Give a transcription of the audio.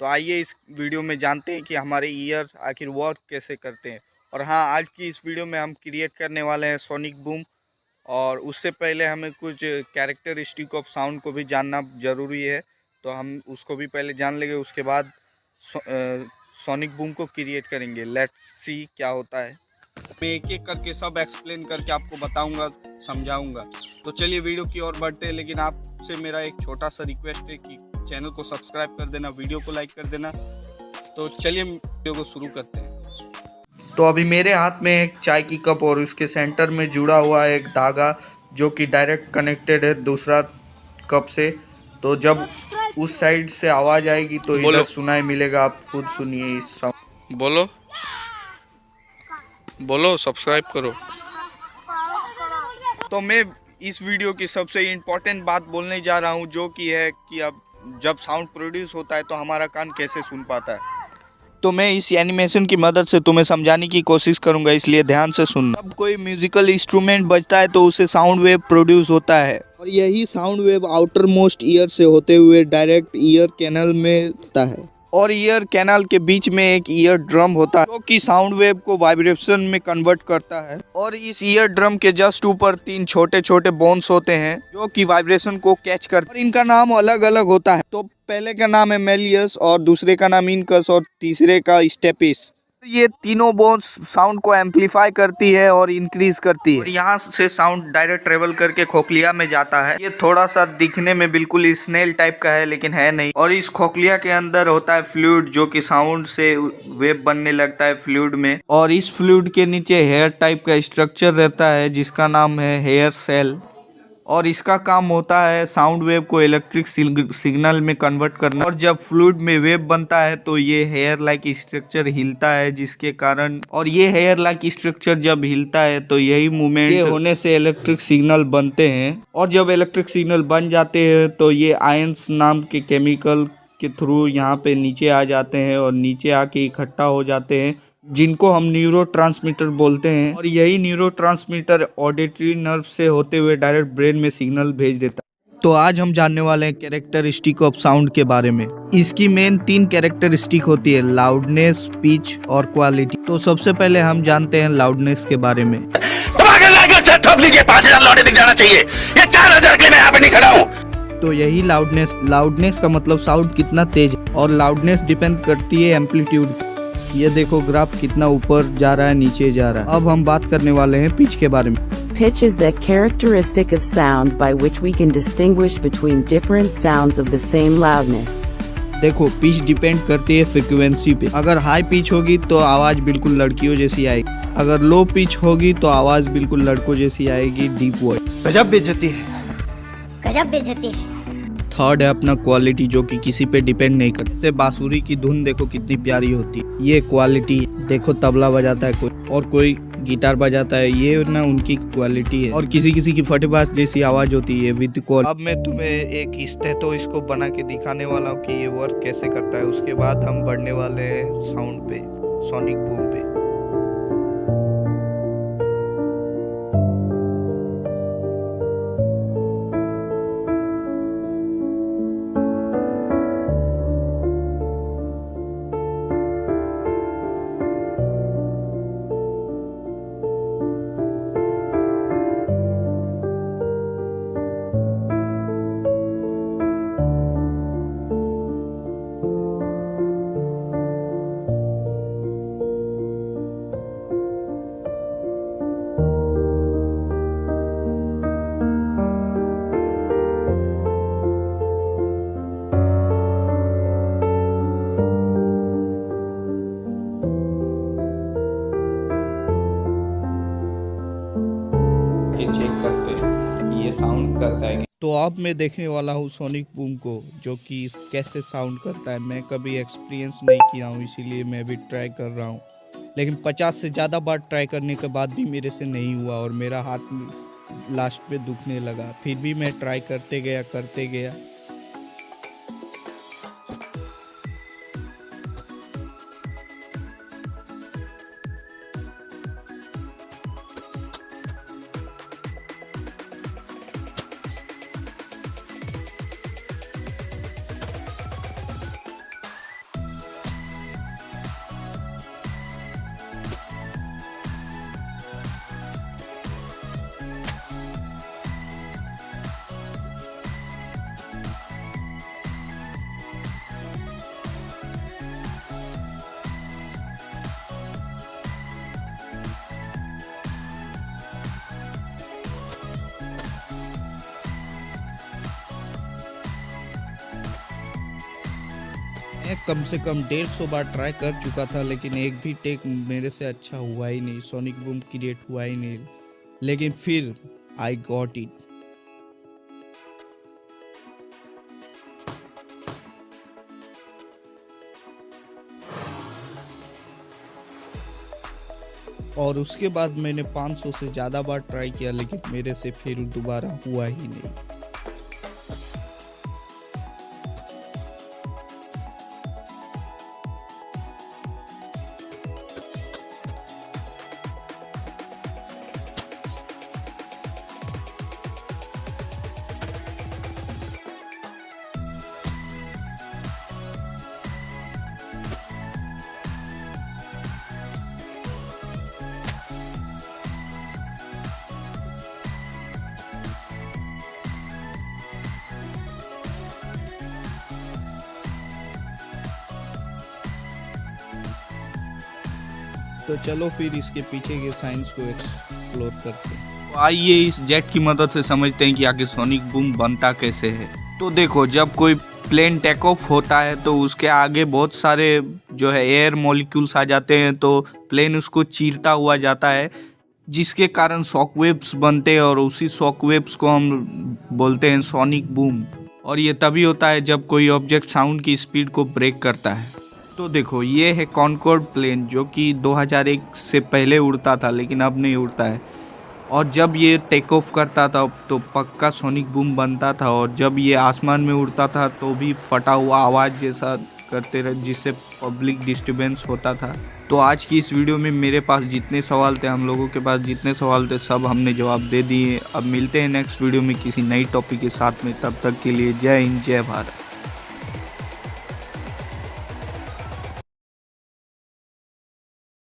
तो आइए इस वीडियो में जानते हैं कि हमारे ईयर्स आखिर वर्क कैसे करते हैं। और हाँ, आज की इस वीडियो में हम क्रिएट करने वाले हैं सोनिक बूम। और उससे पहले हमें कुछ कैरेक्टरिस्टिक ऑफ साउंड को भी जानना ज़रूरी है, तो हम उसको भी पहले जान लेंगे, उसके बाद सोनिक बूम को क्रिएट करेंगे। लेट्स सी क्या होता है। मैं एक एक करके सब एक्सप्लेन करके आपको बताऊंगा, समझाऊंगा। तो चलिए वीडियो की ओर बढ़ते हैं, लेकिन आपसे मेरा एक छोटा सा रिक्वेस्ट है कि चैनल को सब्सक्राइब कर देना, वीडियो को लाइक कर देना। तो चलिए वीडियो को शुरू करते हैं। तो अभी मेरे हाथ में एक चाय की कप और उसके सेंटर में जुड़ा हुआ है एक धागा, जो कि डायरेक्ट कनेक्टेड है दूसरा कप से। तो जब उस साइड से आवाज़ आएगी तो इधर सुनाई मिलेगा। आप खुद सुनिए इस साउंड। बोलो बोलो, सब्सक्राइब करो। तो मैं इस वीडियो की सबसे इम्पोर्टेंट बात बोलने जा रहा हूँ, जो कि है कि अब जब साउंड प्रोड्यूस होता है तो हमारा कान कैसे सुन पाता है। तो मैं इस एनिमेशन की मदद से तुम्हें समझाने की कोशिश करूंगा, इसलिए ध्यान से सुनना। जब कोई म्यूजिकल इंस्ट्रूमेंट बजता है तो उससे साउंड वेव प्रोड्यूस होता है, और यही sound wave outer most year से होते हुए डायरेक्ट ईयर कैनल में होता है। और ईयर कैनाल के बीच में एक ईयर ड्रम होता है, जो कि साउंड वेव को वाइब्रेशन में कन्वर्ट करता है। और इस ईयर ड्रम के जस्ट ऊपर 3 छोटे छोटे बोन्स होते हैं, जो कि वाइब्रेशन को कैच करते हैं। और इनका नाम अलग अलग होता है। तो पहले का नाम है मेलियस, और दूसरे का नाम इनकस, और तीसरे का स्टेपिस। ये तीनों बोन्स साउंड को एम्पलीफाई करती है और इंक्रीज करती है, और यहाँ से साउंड डायरेक्ट ट्रेवल करके खोखलिया में जाता है। ये थोड़ा सा दिखने में बिल्कुल स्नेल टाइप का है, लेकिन है नहीं। और इस खोखलिया के अंदर होता है फ्लूइड, जो कि साउंड से वेव बनने लगता है फ्लूइड में। और इस फ्लूइड के नीचे हेयर टाइप का स्ट्रक्चर रहता है, जिसका नाम है हेयर सेल। और इसका काम होता है साउंड वेव को इलेक्ट्रिक सिग्नल में कन्वर्ट करना। और जब फ्लूइड में वेव बनता है तो ये हेयर लाइक स्ट्रक्चर हिलता है, जिसके कारण, और ये हेयर लाइक स्ट्रक्चर जब हिलता है तो यही मूवमेंट के होने से इलेक्ट्रिक सिग्नल बनते हैं। और जब इलेक्ट्रिक सिग्नल बन जाते हैं तो ये आयंस नाम के केमिकल के थ्रू यहाँ पे नीचे आ जाते हैं, और नीचे आके इकट्ठा हो जाते हैं, जिनको हम न्यूरोट्रांसमीटर बोलते हैं। और यही न्यूरोट्रांसमीटर ऑडिटरी नर्व से होते हुए डायरेक्ट ब्रेन में सिग्नल भेज देता है। तो आज हम जानने वाले हैं कैरेक्टरिस्टिक ऑफ साउंड के बारे में। इसकी मेन 3 कैरेक्टरिस्टिक होती है, लाउडनेस, पिच और क्वालिटी। तो सबसे पहले हम जानते हैं लाउडनेस के बारे में। तो यही लाउडनेस का मतलब साउंड कितना तेज है, और लाउडनेस डिपेंड करती है एम्पलीट्यूड। ये देखो ग्राफ कितना ऊपर जा रहा है, नीचे जा रहा है। अब हम बात करने वाले हैं पिच के बारे में। Pitch is the characteristic of sound by which we can distinguish between different sounds of the same loudness. देखो पिच डिपेंड करती है फ्रीक्वेंसी पे। अगर हाई पिच होगी तो आवाज बिल्कुल लड़कियों जैसी आएगी, अगर लो पिच होगी तो आवाज बिल्कुल लड़कों जैसी आएगी, डीप वॉइस। गजब बेइज्जती है, गजब बेइज्जती है। थर्ड है अपना क्वालिटी, जो कि किसी पे डिपेंड नहीं करता। जैसे बांसुरी की धुन देखो कितनी प्यारी होती है, ये क्वालिटी। देखो तबला बजाता है कोई, और कोई गिटार बजाता है, ये ना उनकी क्वालिटी है। और किसी किसी की फटेबाज जैसी आवाज होती है विद कॉल। अब मैं तुम्हें एक स्टेथोस्कोप बना के दिखाने वाला हूँ कि ये वर्क कैसे करता है। उसके बाद हम बढ़ने वाले हैं साउंड पे, सोनिक बूम पे। चेक करते हैं कि ये साउंड करता है। तो अब मैं देखने वाला हूँ सोनिक बूम को, जो कि कैसे साउंड करता है। मैं कभी एक्सपीरियंस नहीं किया हूँ, इसीलिए मैं भी ट्राई कर रहा हूँ। लेकिन 50 से ज़्यादा बार ट्राई करने के बाद भी मेरे से नहीं हुआ, और मेरा हाथ लास्ट पे दुखने लगा। फिर भी मैं ट्राई करते गया। मैं कम से कम 150 बार ट्राई कर चुका था, लेकिन एक भी टेक मेरे से अच्छा हुआ ही नहीं, सोनिक बूम क्रिएट हुआ ही नहीं। लेकिन फिर आई गॉट इट। और उसके बाद मैंने 500 से ज़्यादा बार ट्राई किया, लेकिन मेरे से फिर दोबारा हुआ ही नहीं। तो चलो फिर इसके पीछे के साइंस को एक्सप्लोर करते हैं। तो आइए इस जेट की मदद से समझते हैं कि आखिर सोनिक बूम बनता कैसे है। तो देखो, जब कोई प्लेन टेक ऑफ होता है तो उसके आगे बहुत सारे जो है एयर मॉलिक्यूल्स आ जाते हैं, तो प्लेन उसको चीरता हुआ जाता है, जिसके कारण शॉकवेव्स बनते हैं और उसी शॉकवेव्स को हम बोलते हैं सोनिक बूम। और ये तभी होता है जब कोई ऑब्जेक्ट साउंड की स्पीड को ब्रेक करता है। तो देखो, ये है कॉन्कॉर्ड प्लेन जो कि 2001 से पहले उड़ता था, लेकिन अब नहीं उड़ता है। और जब ये टेक ऑफ करता था तो पक्का सोनिक बूम बनता था, और जब ये आसमान में उड़ता था तो भी फटा हुआ आवाज़ जैसा करते रहे, जिससे पब्लिक डिस्टर्बेंस होता था। तो आज की इस वीडियो में मेरे पास जितने सवाल थे, हम लोगों के पास जितने सवाल थे, सब हमने जवाब दे दिए। अब मिलते हैं नेक्स्ट वीडियो में किसी नई टॉपिक के साथ में। तब तक के लिए जय हिंद, जय भारत।